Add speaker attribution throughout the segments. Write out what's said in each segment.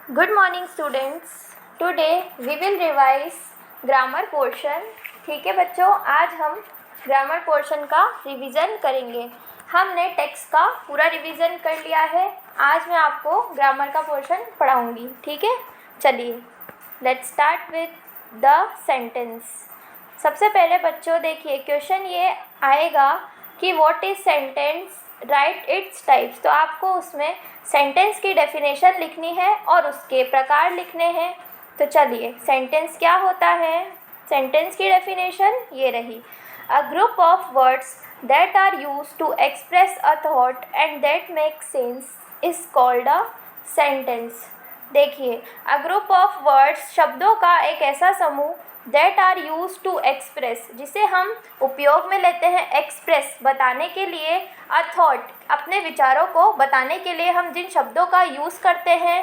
Speaker 1: Good morning students. Today we will revise grammar portion. ठीक है बच्चों, आज हम ग्रामर पोर्शन का रिवीजन करेंगे। हमने टेक्स्ट का पूरा रिवीजन कर लिया है। आज मैं आपको ग्रामर का पोर्शन पढ़ाऊंगी। ठीक है, चलिए let's start with the sentence. सबसे पहले बच्चों देखिए, क्वेश्चन ये आएगा कि what is sentence, right its types. तो आपको उसमें सेंटेंस की डेफिनेशन लिखनी है और उसके प्रकार लिखने हैं। तो चलिए, सेंटेंस क्या होता है। सेंटेंस की डेफिनेशन ये रही, a group of words that are used to express a thought and that make sense is called a sentence. देखिए, अ ग्रुप ऑफ वर्ड्स, शब्दों का एक ऐसा समूह, that are use to express, जिसे हम उपयोग में लेते हैं एक्सप्रेस, बताने के लिए, अ थॉट, अपने विचारों को बताने के लिए हम जिन शब्दों का यूज़ करते हैं,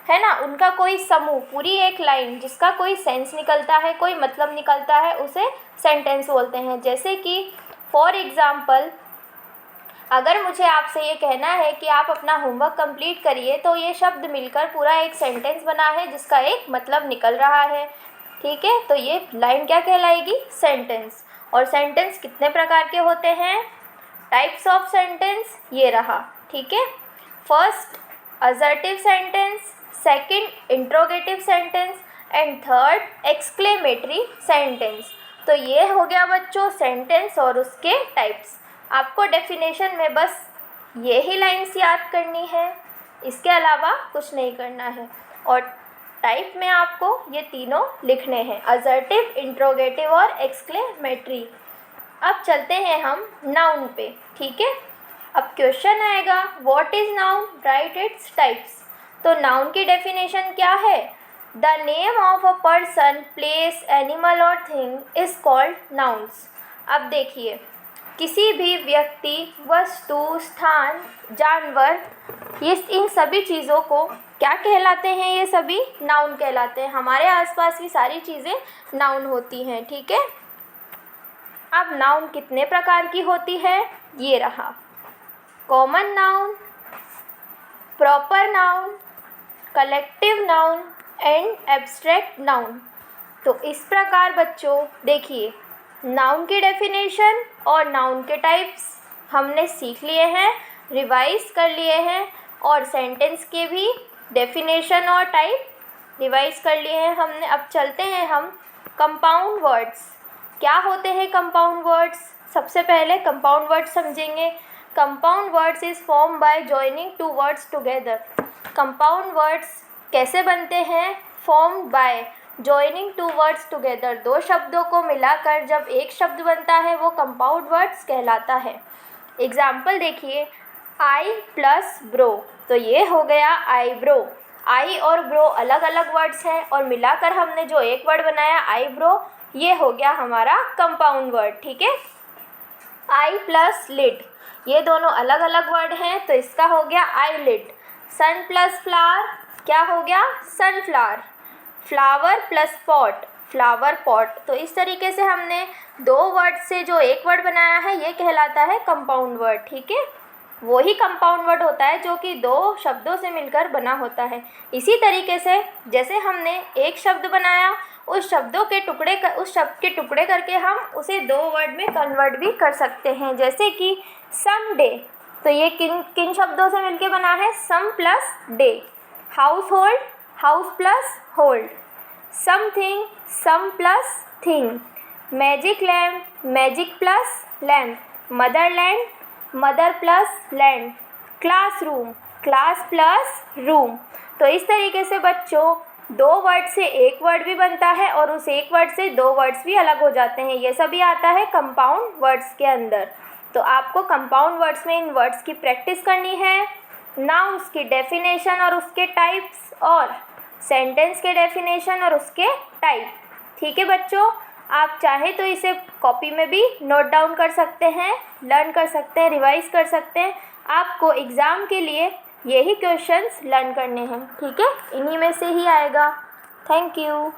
Speaker 1: है ना, उनका कोई समूह, पूरी एक लाइन जिसका कोई सेंस निकलता है, कोई मतलब निकलता है, उसे सेंटेंस बोलते हैं। जैसे कि फॉर एग्ज़ाम्पल, अगर मुझे आपसे ये कहना है कि आप अपना होमवर्क कंप्लीट करिए, तो ये शब्द मिलकर पूरा एक सेंटेंस बना है जिसका एक मतलब निकल रहा है। ठीक है, तो ये लाइन क्या कहलाएगी, सेंटेंस। और सेंटेंस कितने प्रकार के होते हैं, टाइप्स ऑफ सेंटेंस ये रहा। ठीक है, first assertive sentence, second interrogative sentence and third exclamatory sentence. तो ये हो गया बच्चों सेंटेंस और उसके टाइप्स। आपको डेफिनेशन में बस ये ही लाइन्स याद करनी है, इसके अलावा कुछ नहीं करना है। और टाइप में आपको ये तीनों लिखने हैं, असर्टिव, इंट्रोगेटिव और एक्सक्लेमेटरी। अब चलते हैं हम नाउन पे। ठीक है, अब क्वेश्चन आएगा, what is noun, right its types. तो नाउन की डेफिनेशन क्या है, the name of a person, place, animal और थिंग इज कॉल्ड नाउन्स। अब देखिए, किसी भी व्यक्ति, वस्तु, स्थान, जानवर, ये इन सभी चीज़ों को क्या कहलाते हैं, ये सभी नाउन कहलाते हैं। हमारे आसपास की सारी चीज़ें नाउन होती हैं। ठीक है, अब नाउन कितने प्रकार की होती है, ये रहा, common noun, proper noun, collective noun and abstract noun. तो इस प्रकार बच्चों देखिए, नाउन की डेफिनेशन और नाउन के टाइप्स हमने सीख लिए हैं, रिवाइज कर लिए हैं, और सेंटेंस के भी डेफिनेशन और टाइप रिवाइज कर लिए हैं हमने। अब चलते हैं हम कंपाउंड वर्ड्स। क्या होते हैं कंपाउंड वर्ड्स, सबसे पहले कंपाउंड वर्ड्स समझेंगे। Compound words is form by joining two words together. Compound words कैसे बनते हैं, form by joining two words together, दो शब्दों को मिलाकर जब एक शब्द बनता है वो कंपाउंड वर्ड्स कहलाता है। एग्जाम्पल देखिए, आई प्लस ब्रो, तो ये हो गया आई ब्रो। आई और ब्रो अलग अलग वर्ड्स हैं और मिलाकर हमने जो एक वर्ड बनाया आई ब्रो, ये हो गया हमारा कंपाउंड वर्ड। ठीक है, आई प्लस लिड, ये दोनों अलग अलग वर्ड हैं, तो इसका हो गया आई लिड। सन प्लस फ्लावर, क्या हो गया, sunflower. Flower plus pot, flower pot. तो इस तरीके से हमने दो वर्ड से जो एक वर्ड बनाया है ये कहलाता है कंपाउंड वर्ड। ठीक है, वही कंपाउंड वर्ड होता है जो कि दो शब्दों से मिलकर बना होता है। इसी तरीके से जैसे हमने एक शब्द बनाया, उस शब्द के टुकड़े करके हम उसे दो वर्ड में कन्वर्ट भी कर सकते हैं। जैसे कि सम डे, तो ये किन शब्दों से मिलकर बना है, some plus day. House hold, house plus hold. Something, some plus thing. Magic lamp, magic plus lamp. Motherland, mother plus land. Classroom, class plus room. तो इस तरीके से बच्चों दो वर्ड से एक वर्ड भी बनता है और उस एक वर्ड से दो वर्ड्स भी अलग हो जाते हैं। ये सभी आता है कंपाउंड वर्ड्स के अंदर। तो आपको कंपाउंड वर्ड्स में इन वर्ड्स की प्रैक्टिस करनी है, नाउन्स की डेफिनेशन और उसके टाइप्स, और सेंटेंस के डेफिनेशन और उसके टाइप। ठीक है बच्चों, आप चाहे तो इसे कॉपी में भी नोट डाउन कर सकते हैं, लर्न कर सकते हैं, रिवाइज कर सकते हैं। आपको एग्ज़ाम के लिए यही क्वेश्चंस लर्न करने हैं। ठीक है, इन्हीं में से ही आएगा। Thank you.